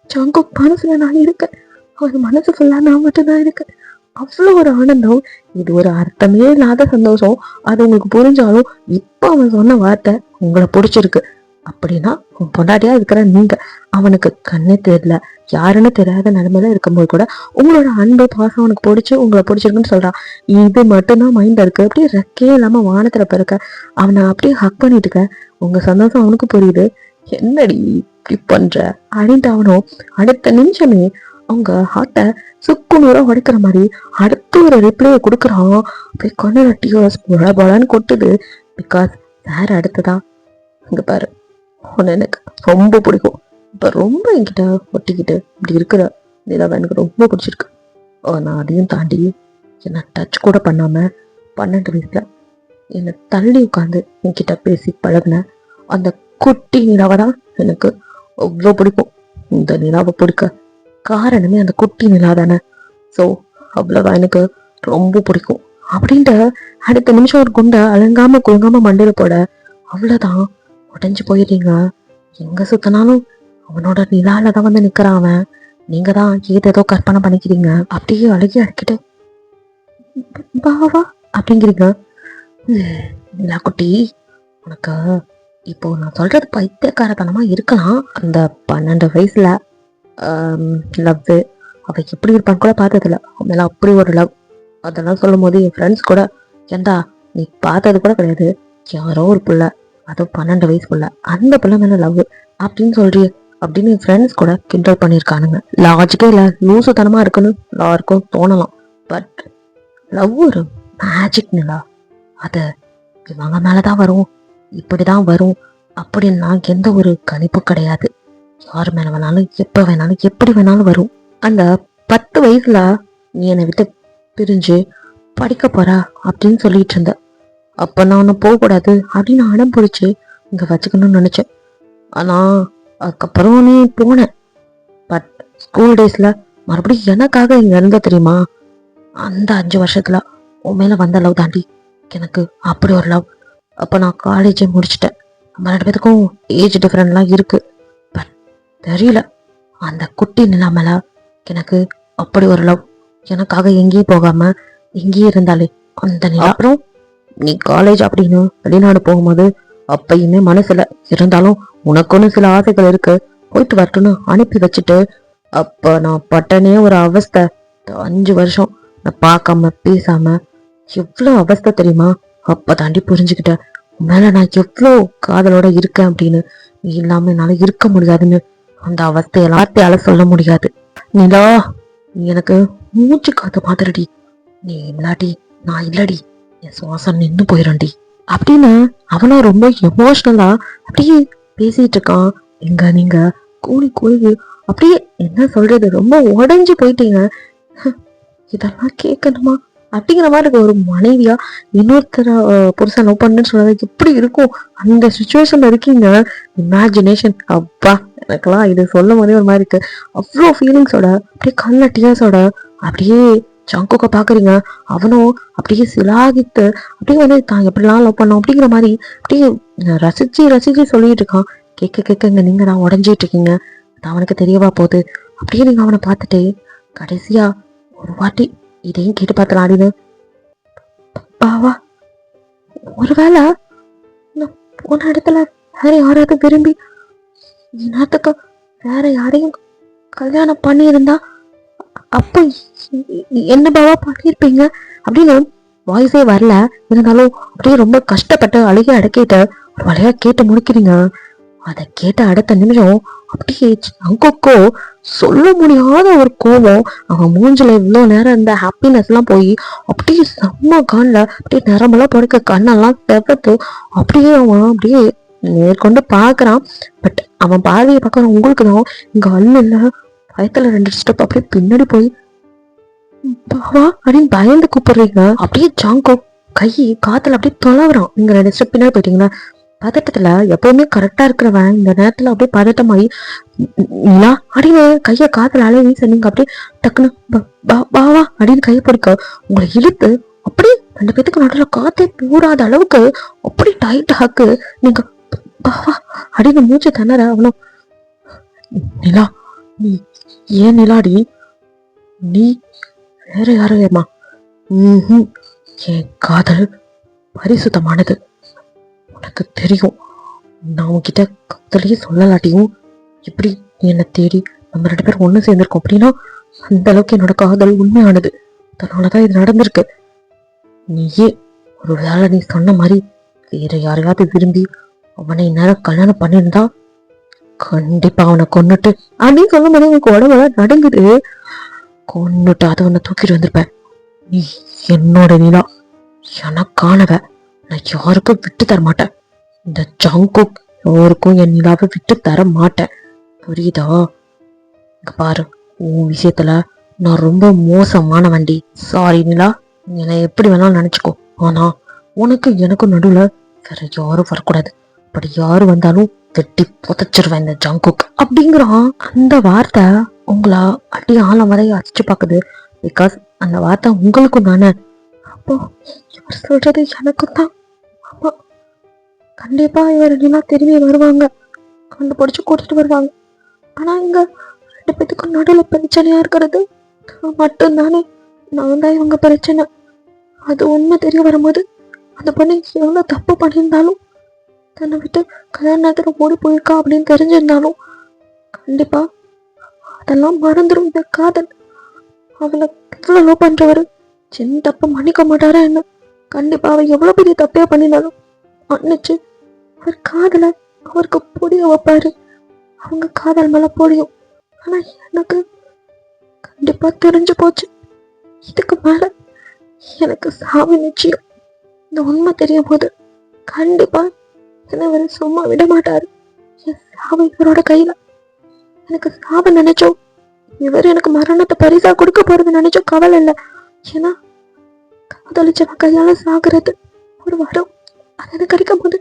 சங்கு மனசுல நான் இருக்கேன், அவர் மனசு ஃபுல்லா நான் மட்டும்தான் இருக்கேன், அவ்வளோ ஒரு ஆனந்தம். இது ஒரு அர்த்தமே இல்லாத சந்தோஷம், அது உங்களுக்கு புரிஞ்சாலும் இப்ப அவன் சொன்ன வார்த்தை உங்களை பிடிச்சிருக்கு அப்படின்னா உன் பொண்டாட்டியா இருக்கிற நீங்க அவனுக்கு கண்ணே தெரியல, யாருன்னு தெரியாத நிலைமையில இருக்கும்போது கூட உங்களோட அன்பு பாசம் அவனுக்கு பிடிச்சி உங்களை பிடிச்சிருக்குன்னு சொல்றான். இது மட்டும்தான் மைண்ட்ல இருக்கு, அப்படியே ரெக்கே இல்லாம வானத்துல பிறக்க அவனை அப்படியே ஹக் பண்ணிட்டு இருக்க. உங்க சந்தோஷம் அவனுக்கு புரியுது. என்னடி இப்படி பண்ற அப்படின்ட்டு அவனும் அடுத்த நிமிஷமே அவங்க ஹார்ட்டை சுக்குநூறா உடைக்கிற மாதிரி அடுத்த ஒரு ரிப்ளையை கொடுக்குறான். அப்படியே கொண்டு டியோஸ் பலான்னு கொட்டுது. பிகாஸ் சார் அடுத்ததா இங்க பாரு, உன்னை எனக்கு ரொம்ப பிடிக்கும், இப்ப ரொம்ப என்கிட்ட ஒட்டிக்கிட்டு இப்படி இருக்கிற நிலாவை எனக்கு ரொம்ப பிடிச்சிருக்கு, நான் அதையும் தாண்டி என்ன டச் கூட பண்ணாம 12 வயசுல என்னை தள்ளி உட்காந்து என்கிட்ட பேசி பழகுன அந்த குட்டி நிலாவை தான் எனக்கு அவ்வளோ பிடிக்கும். இந்த நிலாவை பிடிக்க காரணமே அந்த குட்டி நிலா தானே. ஸோ அவ்வளோதான் எனக்கு ரொம்ப பிடிக்கும் அப்படின்ட்டு அடுத்த நிமிஷம் ஒரு குண்டை அலங்காம குழுங்காம மண்டையில போட அவ்வளோதான் உடஞ்சு போயிடுறீங்க. எங்க சுத்தினாலும் அவனோட நிலால தான் வந்து நிக்கிறான் அவன். நீங்க தான் ஏதேதோ கற்பனை பண்ணிக்கிறீங்க. அப்படியே அழகியா இருக்கிட்டு பாவா அப்படிங்கிறீங்க. நிலா குட்டி, உனக்கு இப்போ நான் சொல்றது பைத்தியக்காரத்தனமா இருக்கலாம். அந்த 12 வயசுல லவ் அவ எப்படி இருப்பான்னு கூட பார்த்ததில்ல. அவன் அப்படி ஒரு லவ். அதெல்லாம் சொல்லும் போது என் ஃப்ரெண்ட்ஸ் கூட ஏண்டா நீ பார்த்தது கூட கிடையாது, யாரோ ஒரு புள்ள, அதுவும் 12 வயசு புள்ள, அந்த பிள்ளை மேல லவ் அப்படின்னு சொல்றிய அப்படின்னு என் ஃப்ரெண்ட்ஸ் கூட கிண்டல் பண்ணியிருக்கானுங்க. லாஜிக்கே இல்லை, லூசுத்தனமா இருக்குன்னு எல்லாருக்கும் தோணலாம். பட் லவ் ஒரு மேஜிக் நிலா. அது இவங்க மேலதான் வரும், இப்படிதான் வரும் அப்படின்னா எந்த ஒரு கணிப்பும் கிடையாது. யார் மேல வேணாலும் எப்ப வேணாலும் எப்படி வேணாலும் வரும். அந்த 10 வயசுல நீ என்னை விட்டு பிரிஞ்சு படிக்க போறா அப்படின்னு சொல்லிட்டு இருந்த. அப்ப நான் உன்னை போகக்கூடாது அப்படின்னு அடம் பிடிச்சு இங்க வச்சுக்கணும்னு நினைச்சேன். ஆனா அதுக்கப்புறம் நீ போன. பட் ஸ்கூல் டேஸ்ல மறுபடியும் எனக்காக இங்க இருந்த தெரியுமா? அந்த 5 வருஷத்துல உன் மேல வந்த லவ் தாண்டி எனக்கு அப்படி ஒரு லவ். அப்ப நான் காலேஜை முடிச்சுட்டேன். நம்ம 2 பேத்துக்கும் ஏஜ் டிஃபரெண்ட்லாம் இருக்கு. பட் தெரியல, அந்த குட்டி நிலாமல எனக்கு அப்படி ஒரு லவ். எனக்காக எங்கேயும் போகாம எங்கேயும் இருந்தாலே அந்த நிலா. அப்புறம் நீ காலேஜ் அப்படின்னு வெளிநாடு போகும்போது அப்பயுமே மனசுல இருந்தாலும் உனக்குன்னு சில ஆசைகள் இருக்கு, போயிட்டு வரட்டும்னு அனுப்பி வச்சுட்டு அப்ப நான் பட்டனே ஒரு அவஸ்தை. 5 வருஷம் நான் பார்க்காம பேசாம எவ்வளவு அவஸ்தை தெரியுமா? அப்ப தாண்டி புரிஞ்சுக்கிட்டேன் மேல நான் எவ்வளோ காதலோட இருக்கேன் அப்படின்னு. நீ இல்லாம என்னால இருக்க முடியாதுன்னு. அந்த அவஸ்தையெல்லாம் வார்த்தையால சொல்ல முடியாது. நிலா, நீ எனக்கு மூச்சு காத்த மாதிரிடி. நீ இல்லாடி நான் இல்லடி, என் சுவாசம் நின்று போயிடும்டி அப்படின்னு அவனும் ரொம்ப எமோஷனலா அப்படியே பேசிட்டு இருக்கான். நீங்க கூலி கூலி அப்படியே என்ன சொல்றது, ரொம்ப உடைஞ்சு போயிட்டீங்க. இதெல்லாம் கேட்கணுமா அப்படிங்கிற மாதிரி இருக்கு. ஒரு மனைவியா இன்னொருத்தர புருஷன் லவ் பண்ணுன்னு சொன்னது எப்படி இருக்கும்? அந்த சுச்சுவேஷன்ல இருக்கீங்க. இமேஜினேஷன் அப்பா, எனக்கெல்லாம் இது சொல்லும் போதே ஒரு மாதிரி இருக்கு. அவ்வளோ ஃபீலிங்ஸோட அப்படியே கண்ணில் டியர்ஸோட அப்படியே சங்குக்க பாக்குறீங்க. அவனும் அப்படியே சிலாகித்து அப்படியே வந்து தான் எப்படிலாம் லவ் பண்ணோம் அப்படிங்கிற மாதிரி அப்படியே ரசிச்சு ரசிச்சு சொல்லிட்டு இருக்கான். கேட்க கேட்க இங்க நீங்க தான் உடஞ்சிட்டு இருக்கீங்க. அது அவனுக்கு தெரியவா போகுது. அப்படியே நீங்க அவனை பார்த்துட்டு கடைசியா ஒரு வாட்டி இதையும் கேட்டு பார்த்தலாம் அப்படின்னு பாவா, ஒருவேளை நான் போன இடத்துல வேற யாராவது விரும்பி இனத்துக்கு வேற யாரையும் கல்யாணம் பண்ணியிருந்தா அப்போ என்ன பாவா பண்ணியிருப்பீங்க அப்படின்னு வாய்ஸே வரல. இருந்தாலும் அப்படியே ரொம்ப கஷ்டப்பட்டு அழுகி அடக்கிட்டு ஒரு வழியா கேட்டு முடிக்கிறீங்க. அதை கேட்ட அடுத்த நிமிஷம் அப்படியே அங்கொக்கோ சொல்ல முடியாத ஒரு கோபம். அவன் மூஞ்சில இவ்வளவு நேரம் இருந்த ஹாப்பினஸ் எல்லாம் போய் அப்படியே செம்ம கண்ல அப்படியே நிறமெல்லாம் படுக்க கண்ணெல்லாம் செவத்து அப்படியே அவன் அப்படியே மேற்கொண்டு பாக்குறான். பட் அவன் பார்வையை பார்க்கறான் உங்களுக்கு தான் இங்க அண்ணன் இல்ல. பயத்துல 2 ஸ்டெப் அப்படியே பின்னாடி போய் பாவா அப்படின்னு பயந்து கூப்பிடுறீங்க. அப்படியே ஜாங்கோ கை காத்துல அப்படியே தொலைவுறான். நீங்க 2 ஸ்டெப் பின்னாடி போயிட்டீங்கன்னா பதட்டத்துல எப்பவுமே கரெக்டா இருக்கிறவன் இந்த நேரத்துல அப்படியே பதட்டமாயி நிலா அப்படின்னு கைய காத்துல அலைய வீச நீங்க அப்படியே டக்குன்னு பாவா அப்படின்னு கையை பிடிக்க உங்களை இழுத்து அப்படியே 2 பேத்துக்கு நடுவில் காத்தே பூராத அளவுக்கு அப்படி டைட் ஆக்கு. நீங்க பாவா அப்படின்னு மூச்சு திணற அவனும் நிலா நீ ஏன் நிலாடி, நீ வேற யாரும் ஏமா? என் காதல் பரிசுத்தமானது, உனக்கு தெரியும். நான் உன்கிட்ட காதலையே சொல்லலாட்டியும் எப்படி என்னை தேடி நம்ம 2 பேரும் ஒண்ணு சேர்ந்திருக்கோம் அப்படின்னா அந்த அளவுக்கு என்னோட காதல் உண்மையானது. அதனாலதான் இது நடந்திருக்கு. நீயே ஒரு வேளை நீ சொன்ன மாதிரி வேற யாரையாவது விரும்பி அவனை நேரம் கல்யாணம் பண்ணியிருந்தா கண்டிப்பா அவனை கொன்னுட்டு அப்படின்னு சொல்லும் போது எனக்கு உடம்பெல்லாம் நடுங்குது. கொன்னுட்டு அதை உன்னை தூக்கிட்டு வந்திருப்பேன். நீ என்னோட நிலா, எனக்கானவ. நான் யாருக்கும் விட்டு தர மாட்டேன். இந்த ஜங்குக் யாருக்கும் என் நிலாவை விட்டு தர மாட்டேன். புரியுதா? இங்க பாரு, உன் விஷயத்துல நான் ரொம்ப மோசமான வண்டி. சாரி நிலா, என்னை எப்படி வேணாலும் நினைச்சுக்கோ. ஆனா உனக்கு எனக்கும் நடுவுல வேற யாரும் வரக்கூடாது. அப்படி யாரு வந்தாலும் வெட்டி புதைச்சிருவேன் இந்த ஜங்குக் அப்படிங்கிறான். அந்த வார்த்தை உங்களா அடி ஆழம் வரைய அடிச்சு பாக்குது. பிகாஸ் அந்த வார்த்தை உங்களுக்கும் தானே. அப்போ இவர் சொல்றது எனக்கும் தான். ஆமா, கண்டிப்பா இவர் நிலா திரும்பி வருவாங்க, கண்டுபிடிச்சு கூட்டிட்டு வருவாங்க. ஆனா இங்க 2 பேத்துக்கும் நடுவுல பிரச்சனையா இருக்கிறது மட்டும்தானே. நான் தான் இவங்க பிரச்சனை. அது உண்மை தெரிய வரும்போது அந்த பொண்ணு எவ்வளவு தப்பு பண்ணியிருந்தாலும், தன்னை விட்டு கல்யாண நேரத்துல ஓடி போயிருக்கா அப்படின்னு தெரிஞ்சிருந்தாலும் கண்டிப்பா அதெல்லாம் மறந்துடும் இந்த காதல். அவளை எவ்வளவு லவ் பண்றவரு சின்ன தப்ப மன்னிக்க மாட்டாரா என்ன? கண்டிப்பா அவ எவ்வளவு பெரிய தப்பே பண்ணினாலும் மன்னிச்சு அவர் காதல அவருக்கு பொடிய வைப்பாரு. அவங்க காதல் மேல பொடியும். ஆனா எனக்கு கண்டிப்பா தெரிஞ்சு போச்சு, இதுக்கு மேல எனக்கு சாவு நிச்சயம். இந்த உண்மை தெரியும் போது கண்டிப்பா என்ன இவரு சும்மா விட மாட்டாரு. என் சாவு இவரோட கையில. எனக்கு சாவு நினைச்சோம், இவர் எனக்கு மரணத்தை பரிசா கொடுக்க போறது நினைச்சோம் கவலை இல்லை. ஏன்னா காதலிச்சவன் கையால சாகுறது ஒரு வரம். அது எனக்கு கிடைக்கும் போது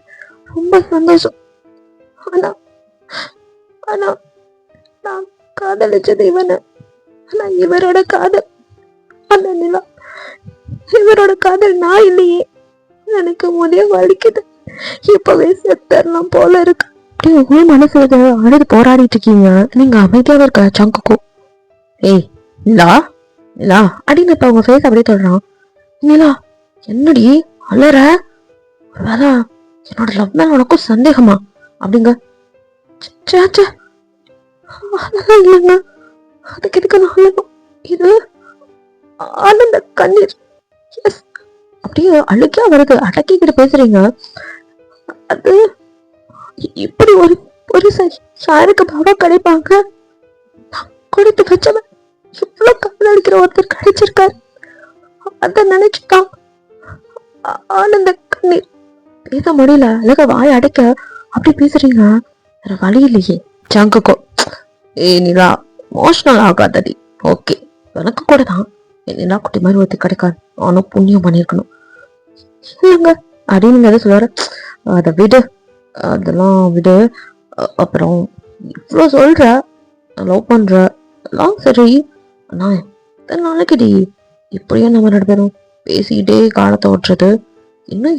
ரொம்ப சந்தோஷம். ஆனா ஆனா நான் காதலிச்சது இவனை. ஆனா இவரோட காதல் அந்த நிலா, இவரோட காதல் நான் இல்லையே. எனக்கு போதே வலிக்குது. இப்பவே செத்தரலாம் போல இருக்கு. அப்படியே மனசு அழுது போராடிட்டு இருக்கீங்க. நீங்க அமைதியாவே இருக்க சங்குக்கும். ஏய் நிலா, நிலா அப்படின்னு இப்ப உங்க ஃபேஸ் அப்படியே தொடறான். நிலா என்னடி அலற? வேலை என்னோட லவ் மேல உனக்கும் சந்தேகமா அப்படிங்க? அதெல்லாம் இல்லைங்க. அதுக்கு எதுக்கு நான் அழணும்? இது ஆனந்த கண்ணீர். எஸ், அப்படியே அழுக்கியா வருது. அடக்கிக்கிட்டு பேசுறீங்க. அது இப்படி ஒரு ஒரு யாருக்கு பாவா கிடைப்பாங்க? நான் கொடுத்து வச்சவன் இவ்வளவு காதல் அடிக்கிற ஒருத்தர் கிடைச்சிருக்காரு. அத நினைச்சுதான் ஆனந்த கண்ணீர். பேச முடியல, அழக வாய் அடைக்க அப்படி பேசுறீங்க. வேற வழி இல்லையே ஜங்குக்கோ. நிலா எமோஷனல் ஆகாதடி. ஓகே, எனக்கு கூட தான் நிலா குட்டி மாதிரி ஒருத்தர் கிடைக்காது. ஆனும் புண்ணியம் பண்ணிருக்கணும் இல்லைங்க அப்படின்னு எதை சொல்லுவாரு. அதை விடு, அதெல்லாம் விடு. அப்புறம் இவ்வளோ சொல்ற, லவ் பண்ற எல்லாம் சரி. ஆனா எத்தனை நாளைக்குடி இப்படியே நம்ம 2 பேரும் பேசிக்கிட்டே காலத்தை ஓட்டுறது? இன்னும்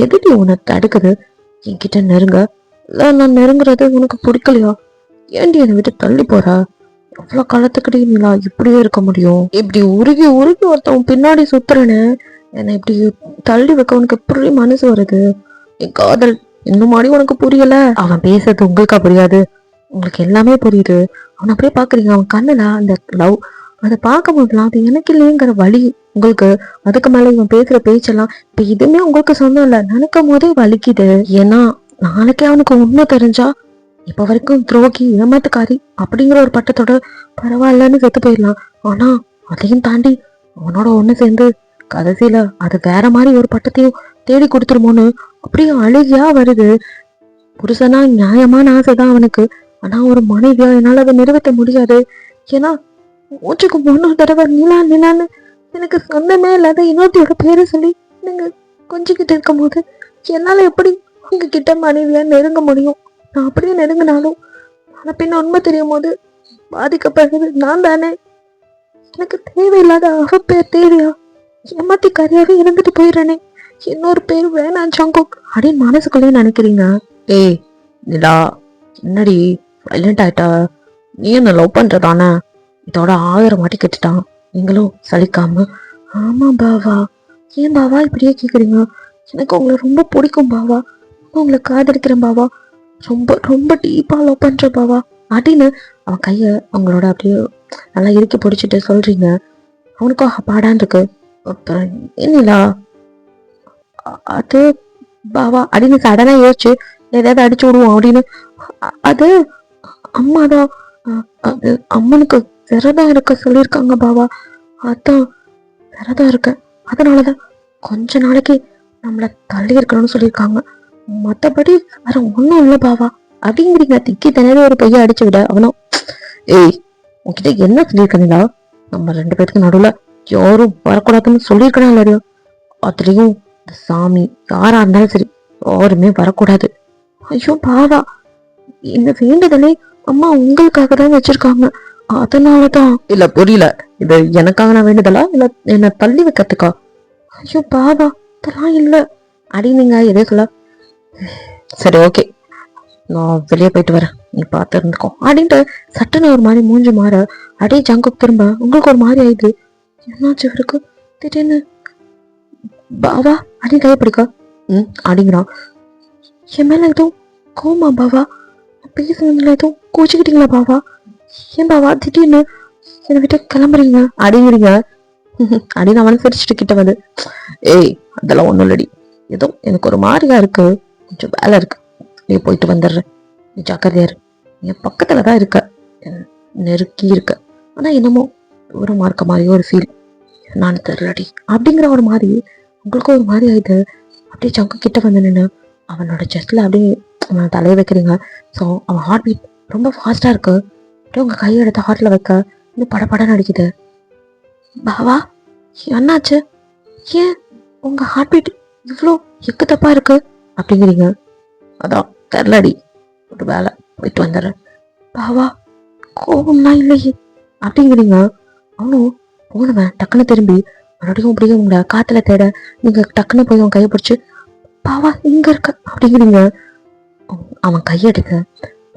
எதுடி உனக்கு தடுக்குது என்கிட்ட நெருங்க? இல்ல நான் நெருங்குறது உனக்கு பிடிக்கலையா? ஏன்டி என்னை விட்டு தள்ளி போற? எவ்வளவு காலத்துக்கிட்டே நீலா இப்படியே இருக்க முடியும்? இப்படி உருகி உருகி ஒருத்தவன் பின்னாடி சுத்துறேன்னு என்னை இப்படி தள்ளி வைக்க உனக்கு எப்படி மனசு வருது? என் காதல் இன்னும் மாடி உனக்கு புரியல. அவன் பேசுறது உங்களுக்கா புரியாது? உங்களுக்கு எல்லாமே புரியுது. அவன் அப்படியே பாக்குறீங்க. அவன் கண்ணுல அந்த லவ், அதை பார்க்கும் போதுலாம் அது எனக்கு இல்லையேங்கிற வலி உங்களுக்கு. அதுக்கு மேல இவன் பேசுற பேச்செல்லாம் இப்ப இதுவுமே உங்களுக்கு சொந்தம் இல்ல நினைக்கும் போதே வலிக்குது. ஏன்னா நாளைக்கே அவனுக்கு உண்மை தெரிஞ்சா இப்ப வரைக்கும் துரோகி ஏமாத்துக்காரி அப்படிங்கிற ஒரு பட்டத்தோட பரவாயில்லன்னு செத்து போயிடலாம். ஆனா அதையும் தாண்டி அவனோட ஒண்ணு சேர்ந்து கடைசியில அது வேற மாதிரி ஒரு பட்டத்தையும் தேடி கொடுத்துருமோன்னு அப்படியே அழுகியா வருது. புருஷனா நியாயமான ஆசைதான் அவனுக்கு. ஆனா ஒரு மனைவியா என்னால அதை நிறைவேற்ற முடியாது. ஏன்னா மூச்சுக்கு 3 தடவை நிலா நிலான்னு எனக்கு சொந்தமே இல்லாத இன்னொருத்தியோட பேரை சொல்லி நீங்க கொஞ்சிக்கிட்டு இருக்கும் போது என்னால எப்படி உங்ககிட்ட மனைவியா நெருங்க முடியும்? நான் அப்படியே நெருங்கினாலும் ஆனா பின்ன உண்மை தெரியும் போது பாதிக்கப்படுறது நான் தானே. எனக்கு தேவையில்லாத அவ பேர் தேவையா? ஏமாத்தி கரையாவே இருந்துட்டு போயிடுறேனே. இன்னொரு பேர் வேணாம் ஜங்குக் அப்படின்னு மனசுக்குள்ளேயே நினைக்கிறீங்க. ஏய் நிலா, என்னடி வயலண்ட் ஆயிட்டா? நீ என்ன லவ் பண்றதானே? இதோட 1000 வாட்டி கேட்டுட்டான். நீங்களும் சலிக்காம ஆமா பாவா. ஏன் பாவா இப்படியே கேக்குறீங்க? எனக்கு உங்களை ரொம்ப பிடிக்கும் பாவா. உங்களை காதலிக்கிறேன் பாவா. ரொம்ப ரொம்ப டீப்பா லவ் பண்ற பாவா அப்படின்னு அவன் கைய அவங்களோட அப்படியே நல்லா இறுக்கி பிடிச்சிட்டு சொல்றீங்க. அவனுக்கும் பாடான் இருக்கு. அப்புறம் என்னலா அது பாவா அப்படின்னு சடனா யோசிச்சு ஏதாவது அடிச்சு விடுவோம் அப்படின்னு. அது அம்மாதான், அது அம்மனுக்கு விரதம் இருக்க சொல்லியிருக்காங்க பாவா. அதான் விரதம் இருக்க, அதனாலதான் கொஞ்ச நாளைக்கு நம்மள தள்ளி இருக்கணும்னு சொல்லியிருக்காங்க. மத்தபடி வேற ஒண்ணும் இல்ல பாவா அப்படிங்கிறீங்க. திக்கி திணறி ஒரு பையன் அடிச்சு விட அவனும் ஏய் உன்கிட்ட என்ன சொல்லியிருக்கீங்களா? நம்ம 2 பேருக்கு நடுவுல யாரும் வரக்கூடாதுன்னு சொல்லியிருக்கணும் இல்லையோ? அதுலயும் இந்த சாமி யாரா இருந்தாலும் சரி யாருமே வரக்கூடாது. ஐயோ பாவா, இந்த வேண்டுதலே அம்மா உங்களுக்காக தான் வச்சிருக்காங்க, அதனாலதான். இல்ல புரியல, இது எனக்காக நான் வேண்டுதலா இல்ல என்ன தள்ளி வைக்கிறதுக்கா? ஐயோ பாவா, அதெல்லாம் இல்ல. அடி நீங்க எதே சொல்ல. சரி ஓகே, நான் வெளியே போயிட்டு வரேன், நீ பார்த்து இருந்துக்கோ அப்படின்ட்டு சட்டுன்னு ஒரு மாதிரி மூஞ்சி மாற அடே ஜங்குக் திரும்ப உங்களுக்கு ஒரு மாதிரி ஆயிடுது. என்னாச்சு இவருக்கு திடீர்னு? பாவா அடி கைப்பிடிக்கா அப்படிங்கிறான். என் மேல எதுவும் கோமா பாவா? பேசுனதுல எதுவும் கோச்சிக்கிட்டீங்களா பாவா? ஏன் பாவா திடீர்னு என்னை விட்டு கிளம்புறீங்க அப்படிங்கிறீங்க அப்படின்னு அவனை சிரிச்சுட்டு கிட்ட வந்து, ஏய் அதெல்லாம் ஒண்ணும் இல்லடி, ஏதோ எனக்கு ஒரு மாதிரியா இருக்கு, கொஞ்சம் வேலை இருக்கு, நீ போயிட்டு வந்துடுறேன், நீ ஜாக்கிரதையா இரு, என் பக்கத்துலதான் இருக்க, நெருக்கி இருக்க, ஆனா என்னமோ தூரமா இருக்க மாதிரியோ ஒரு ஃபீல், நான் தெரியலடி அப்படிங்கிற ஒரு மாதிரி உங்களுக்கும் ஒரு மாதிரி ஆயிடுது. அப்படியே ஜங்கு கிட்ட வந்து நின்று அவனோட செஸ்ட்ல அப்படியே அவன் தலையை வைக்கிறீங்க. ஸோ அவன் ஹார்ட் பீட் ரொம்ப ஃபாஸ்டா இருக்கு. அப்படியே உங்க கையை எடுத்து ஹார்ட்ல வைக்க இன்னும் படப்படன்னு அடிக்குது. பாவா என்னாச்சு? ஏன் உங்க ஹார்ட் பீட் இவ்வளோ எக்கு தப்பா இருக்கு அப்படிங்கிறீங்க. அதான் தெரியலடி, ஒரு வேலை போயிட்டு வந்துடுறேன். பாவா கோபம்லாம் இல்லையே அப்படிங்கிறீங்க. அவனும் போனவன் டக்குன்னு திரும்பி மறுபடியும் அப்படியே உங்களை காத்துல தேட நீங்க டக்குன்னு போய் அவன் கையை பிடிச்சு, பாவா இங்க இருக்க அப்படிங்கிறீங்க. அவன் கையெடுக்க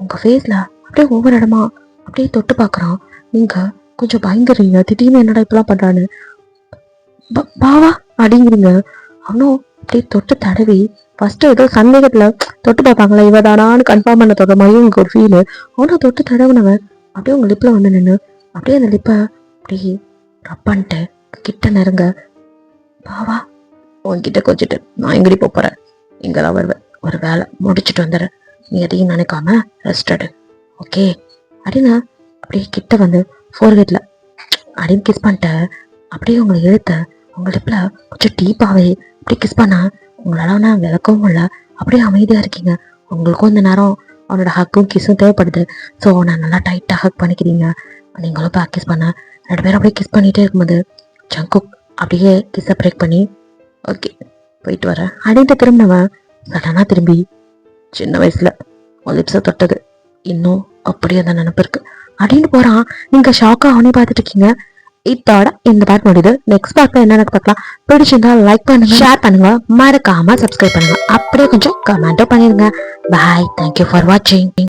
உங்க ஃபேஸ்ல அப்படியே ஒவ்வொரு இடமா அப்படியே தொட்டு பாக்குறான். நீங்க கொஞ்சம் பயந்துறீங்க, திடீர்னு என்னடா இப்பெல்லாம் பண்றான்னு. பாவா அப்படிங்கிறீங்க. அவனும் அப்படியே தொட்டு தடவி ஃபர்ஸ்ட் ஏதோ சந்தேகத்துல தொட்டு பார்ப்பாங்களா இவதானான்னு கன்ஃபார்ம் பண்ண தொட மாதிரி உங்களுக்கு ஒரு ஃபீலு. அவனும் தொட்டு தடவுனவன் அப்படியே உங்க லிப்ல வந்து நின்று அப்படியே அந்த லிப்பை அப்படியே ரப்பான்ட்டு கிட்ட நெருங்க. பாவா உன்கிட்ட கொஞ்சிட்டு நான் எங்கடி போறேன், இங்கதான் வருவேன், ஒரு வேலை முடிச்சுட்டு வந்துடுறேன், நீ எதையும் நினைக்காம ரெஸ்ட் எடு ஓகே அப்படின்னு அப்படியே கிட்ட வந்து ஃபோர்கேட்ல அப்படின்னு கிஸ் பண்ணிட்ட. அப்படியே உங்களை இழுத்த உங்க லிப்ல கொஞ்சம் டீப்பாவே அப்படியே கிஸ் பண்ணா உங்களால விளக்கவும் இல்லை, அப்படியே அமைதியா இருக்கீங்க. உங்களுக்கும் இந்த நேரம் அவனோட ஹக்கும் கிஸும் தேவைப்படுது. ஸோ நான் நல்லா டைட்டா ஹக் பண்ணிக்கிறீங்க, நீங்களும் ப்ராக்டிஸ் பண்ண. 2 பேரும் அப்படியே கிஸ் பண்ணிட்டே இருக்கும்போது ஜங்குக் அப்படியே கிஸ்ஸை பிரேக் பண்ணி ஓகே போயிட்டு வரேன் அப்படின்ட்டு திரும்பினவன் சடனா திரும்பி சின்ன வயசுல லிப்ஸை தொட்டது இன்னும் அப்படியே அந்த நினப்பு இருக்கு அப்படின்னு போறான். நீங்க ஷாக்கா அவனே பார்த்துட்டு இருக்கீங்க. இதோட இந்த பார்ட் முடியுது. நெக்ஸ்ட் பார்ட்ல என்ன பார்க்கலாம். பிடிச்சிருந்தா லைக் பண்ணுங்க, ஷேர் பண்ணுங்க, மறக்காம சப்ஸ்கிரைப் பண்ணுங்க, அப்படியே கொஞ்சம் கமெண்ட்டும் பண்ணிருங்க. பாய், தேங்க்யூ ஃபார் வாட்சிங்.